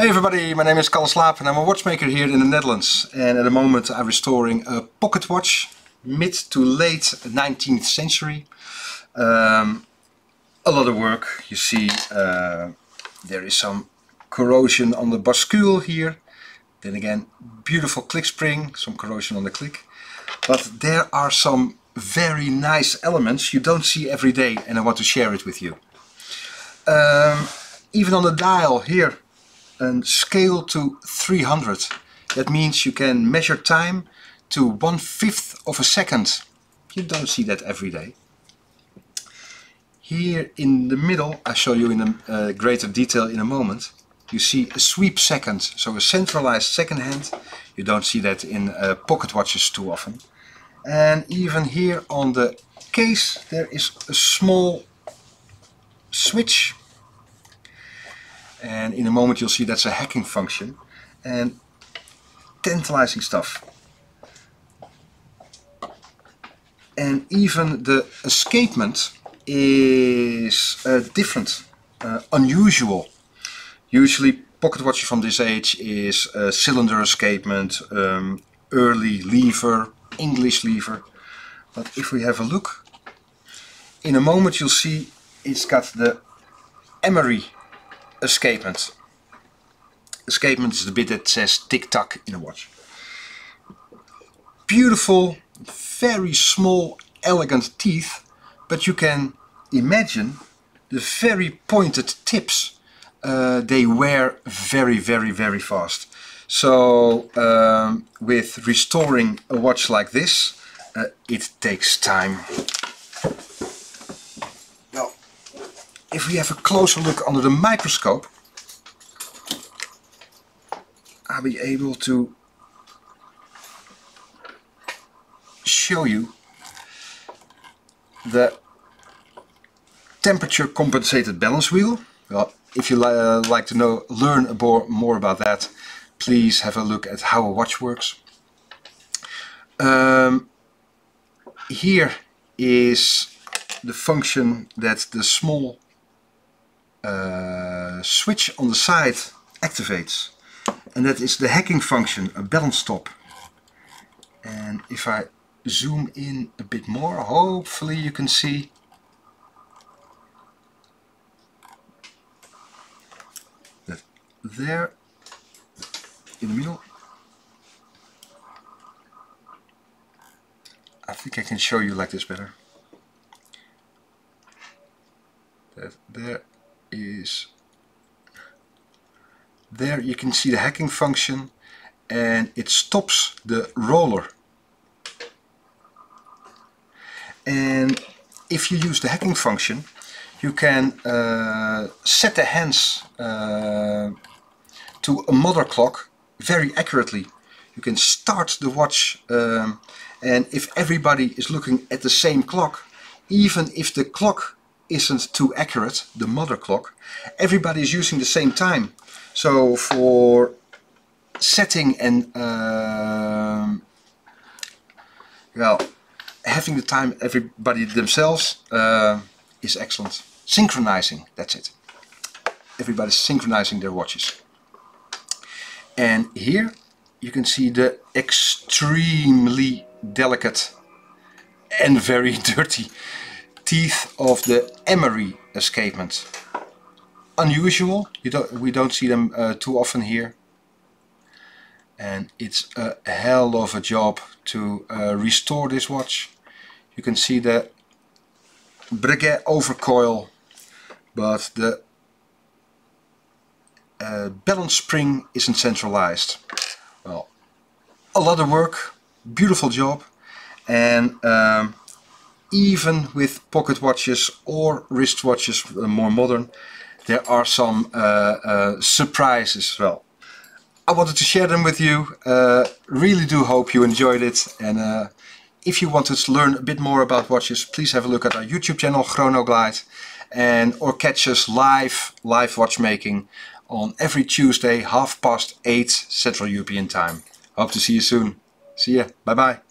Hey everybody, my name is Kalle Slaap and I'm a watchmaker here in the Netherlands. And at the moment I'm restoring a pocket watch, mid to late 19th century. A lot of work. You see there is some corrosion on the bascule here. Then again, beautiful click spring, some corrosion on the click. But there are some very nice elements you don't see every day and I want to share it with you. Even on the dial here, and scale to 300. That means you can measure time to 1/5 of a second. You don't see that every day. Here in the middle, I show you in greater detail in a moment, you see a sweep second, so a centralized second hand. You don't see that in pocket watches too often. And even here on the case there is a small switch. And in a moment you'll see that's a hacking function and tantalizing stuff. And even the escapement is different, unusual. Usually pocket watches from this age is cylinder escapement, early lever, English lever. But if we have a look, in a moment you'll see it's got the Emery Escapement. Escapement is the bit that says tick-tock in a watch. Beautiful, very small, elegant teeth, but you can imagine the very pointed tips. They wear very fast. So with restoring a watch like this, it takes time. If we have a closer look under the microscope, I'll be able to show you the temperature compensated balance wheel. Well, if you like to learn more about that, please have a look at how a watch works. Here is the function that the small switch on the side activates, and that is the hacking function, a balance stop. And if I zoom in a bit more, hopefully you can see that there in the middle. I think I can show you like this better. That there you can see the hacking function, and it stops the roller. And if you use the hacking function, you can set the hands to a mother clock very accurately. You can start the watch, and if everybody is looking at the same clock, even if the clock isn't too accurate, the mother clock, everybody is using the same time. So for setting and well, having the time everybody themselves is excellent. Synchronizing, that's it. Everybody's synchronizing their watches. And here you can see the extremely delicate and very dirty teeth of the Emery Escapement. Unusual, we don't see them too often here, and it's a hell of a job to restore this watch. You can see the Breguet overcoil, but the balance spring isn't centralized. Well, a lot of work, beautiful job, and even with pocket watches or wrist watches, more modern, there are some surprises. Well, I wanted to share them with you. Really do hope you enjoyed it. And if you wanted to learn a bit more about watches, please have a look at our YouTube channel Chronoglide, or catch us live watchmaking on every Tuesday 8:30 Central European Time. Hope to see you soon. See ya. Bye bye.